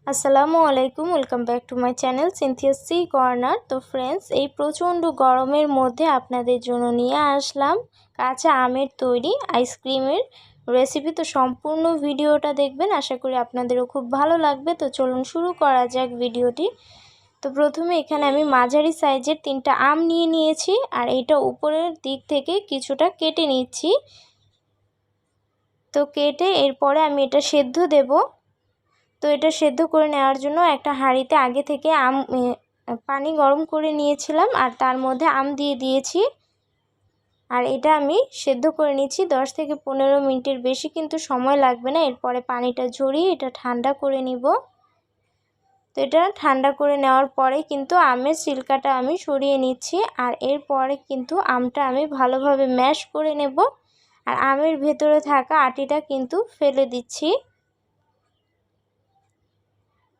আসসালামু আলাইকুম, welcome back to my channel Cynthia's C corner. তো ফ্রেন্ডস, এই প্রচণ্ড গরমের মধ্যে আপনাদের জন্য নিয়ে আসলাম কাঁচা আমের তৈরি আইসক্রিমের রেসিপি। তো সম্পূর্ণ ভিডিওটা দেখবেন, আশা করি আপনাদেরও খুব ভালো লাগবে। তো চলুন শুরু করা যাক ভিডিওটি। তো প্রথমে এখানে আমি মাঝারি সাইজের 3টা আম নিয়েছি, আর এটা উপরের দিক থেকে কিছুটা কেটে নিচ্ছি। তো কেটে এরপরে আমি এটা সেদ্ধ দেব। তো এটা সেদ্ধ করে নেওয়ার জন্য একটা হাঁড়িতে আগে থেকে পানি গরম করে নিয়েছিলাম, আর তার মধ্যে আম দিয়ে দিয়েছি। আর এটা আমি সেদ্ধ করে নিচ্ছি 10 থেকে 15 মিনিটের বেশি কিন্তু সময় লাগবে না। এরপরে পানিটা ঝরিয়ে এটা ঠান্ডা করে নিব। তো এটা ঠান্ডা করে নেওয়ার পরে কিন্তু আমের ছিলকাটা আমি সরিয়ে নিচ্ছি, আর এরপরে কিন্তু আমটা আমি ভালোভাবে ম্যাশ করে নেব। আর আমের ভেতরে থাকা আটিটা কিন্তু ফেলে দিচ্ছি।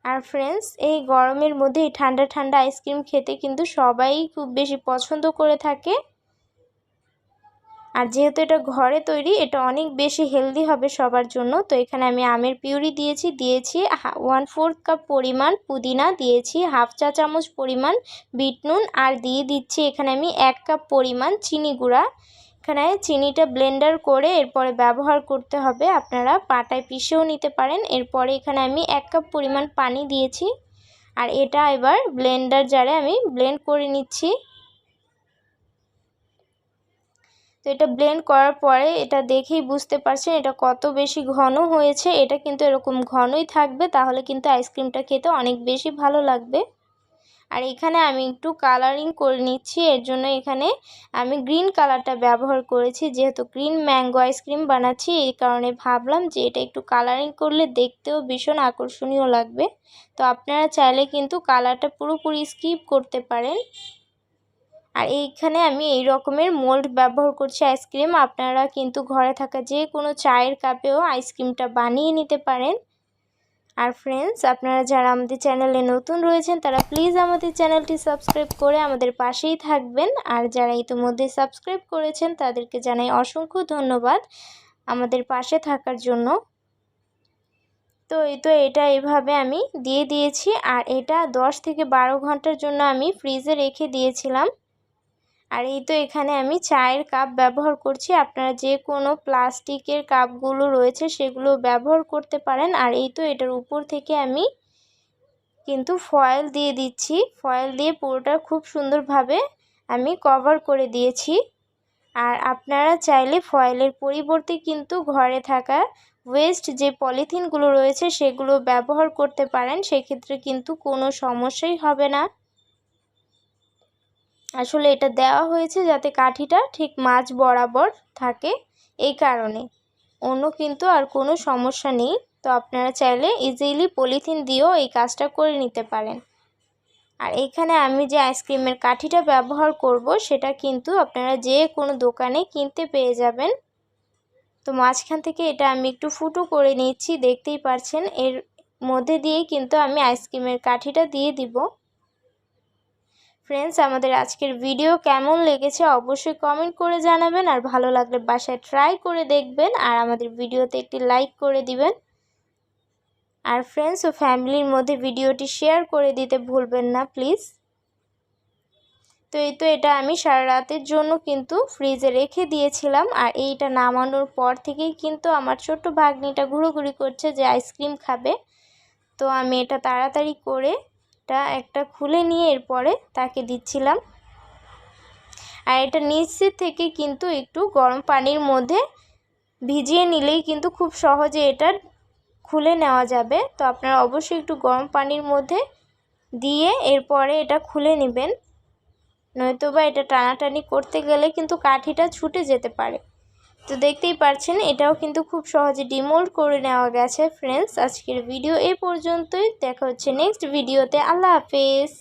আর ফ্রেন্ডস, এই গরমের মধ্যে এই ঠান্ডা ঠান্ডা আইসক্রিম খেতে কিন্তু সবাই খুব বেশি পছন্দ করে থাকে। আর যেহেতু এটা ঘরে তৈরি, এটা অনেক বেশি হেলদি হবে সবার জন্য। তো এখানে আমি আমের পিউরি দিয়েছি 1/4 কাপ পরিমাণ পুদিনা, দিয়েছি 1/2 চা চামচ পরিমাণ বিট নুন, আর দিয়ে দিচ্ছি এখানে আমি 1 কাপ পরিমাণ চিনি গুঁড়া। এখানে চিনিটা ব্লেন্ডার করে এরপরে ব্যবহার করতে হবে, আপনারা পাটায় পিষেও নিতে পারেন। এরপরে এখানে আমি 1 কাপ পরিমাণ পানি দিয়েছি, আর এটা এবার ব্লেন্ডার জারে আমি ব্লেন্ড করে নিচ্ছি। তো এটা ব্লেন্ড করার পরে এটা দেখেই বুঝতে পারছেন এটা কত বেশি ঘন হয়েছে। এটা কিন্তু এরকম ঘনই থাকবে, তাহলে কিন্তু আইসক্রিমটা খেতে অনেক বেশি ভালো লাগবে। আর এখানে আমি একটু কালারিং করে নিচ্ছি, এর জন্য এখানে আমি গ্রিন কালারটা ব্যবহার করেছি। যেহেতু গ্রিন ম্যাঙ্গো আইসক্রিম বানাচ্ছি, এই কারণে ভাবলাম যে এটা একটু কালারিং করলে দেখতেও ভীষণ আকর্ষণীয় লাগবে। তো আপনারা চাইলে কিন্তু কালারটা পুরোপুরি স্কিপ করতে পারেন। আর এইখানে আমি এই রকমের মোল্ড ব্যবহার করছি আইসক্রিম। আপনারা কিন্তু ঘরে থাকা যে কোনো চায়ের কাপেও আইসক্রিমটা বানিয়ে নিতে পারেন। আর ফ্রেন্ডস, আপনারা যারা আমাদের চ্যানেলে নতুন রয়েছেন তারা প্লিজ আমাদের চ্যানেলটি সাবস্ক্রাইব করে আমাদের পাশেই থাকবেন। আর যারা ইতিমধ্যে সাবস্ক্রাইব করেছেন তাদেরকে জানাই অসংখ্য ধন্যবাদ আমাদের পাশে থাকার জন্য। তো এটা এভাবে আমি দিয়ে দিয়েছি, আর এটা 10 থেকে 12 ঘন্টার জন্য আমি ফ্রিজে রেখে দিয়েছিলাম। আর তো এখানে আমি চায়ের কাপ ব্যবহার করছি, আপনারা যে কোনো প্লাস্টিকের কাপগুলো রয়েছে সেগুলো ব্যবহার করতে পারেন। আর তো এটার উপর থেকে আমি কিন্তু ফয়েল দিয়ে দিচ্ছি। ফয়েল দিয়ে পুরোটা খুব সুন্দরভাবে আমি কভার করে দিয়েছি। আর আপনারা চাইলে ফয়েলের পরিবর্তে কিন্তু ঘরে থাকা ওয়েস্ট যে পলিথিনগুলো রয়েছে সেগুলো ব্যবহার করতে পারেন, সেক্ষেত্রে কিন্তু কোনো সমস্যাই হবে না। আসলে এটা দেওয়া হয়েছে যাতে কাঠিটা ঠিক মাঝ বরাবর থাকে, এই কারণে। অন্য কিন্তু আর কোনো সমস্যা নেই। তো আপনারা চাইলে ইজিলি পলিথিন দিয়েও এই কাজটা করে নিতে পারেন। আর এখানে আমি যে আইসক্রিমের কাঠিটা ব্যবহার করব সেটা কিন্তু আপনারা যে কোনো দোকানে কিনতে পেয়ে যাবেন। তো মাঝখান থেকে এটা আমি একটু ফুটো করে নিচ্ছি, দেখতেই পাচ্ছেন। এর মধ্যে দিয়ে কিন্তু আমি আইসক্রিমের কাঠিটা দিয়ে দিব। ফ্রেন্ডস, আমাদের আজকের ভিডিও কেমন লেগেছে অবশ্যই কমেন্ট করে জানাবেন, আর ভালো লাগলে বাসায় ট্রাই করে দেখবেন, আর আমাদের ভিডিওতে একটি লাইক করে দিবেন। আর ফ্রেন্ডস ও ফ্যামিলির মধ্যে ভিডিওটি শেয়ার করে দিতে ভুলবেন না প্লিজ। তো এটা আমি সারা রাতের জন্য কিন্তু ফ্রিজে রেখে দিয়েছিলাম। আর এইটা নামানোর পর থেকেই কিন্তু আমার ছোট্ট ভাগ্নিটা ঘুরোঘুরি করছে যে আইসক্রিম খাবে। তো আমি এটা তাড়াতাড়ি করে একটা খুলে নিয়ে এরপরে তাকে দিচ্ছিলাম। আর এটা নিচে থেকে কিন্তু একটু গরম পানির মধ্যে ভিজিয়ে নিলেই কিন্তু খুব সহজে এটা খুলে নেওয়া যাবে। তো আপনারা অবশ্যই একটু গরম পানির মধ্যে দিয়ে এরপরে এটা খুলে নেবেন, নয়তোবা এটা টানাটানি করতে গেলে কিন্তু কাঠিটা ছুটে যেতে পারে। তো দেখতেই পাচ্ছেন এটাও কিন্তু খুব সহজে ডিমোল্ড করে নেওয়া গেছে। ফ্রেন্ডস, আজকের ভিডিও এই পর্যন্তই। দেখা হচ্ছে নেক্সট ভিডিওতে। আল্লাহ হাফেজ।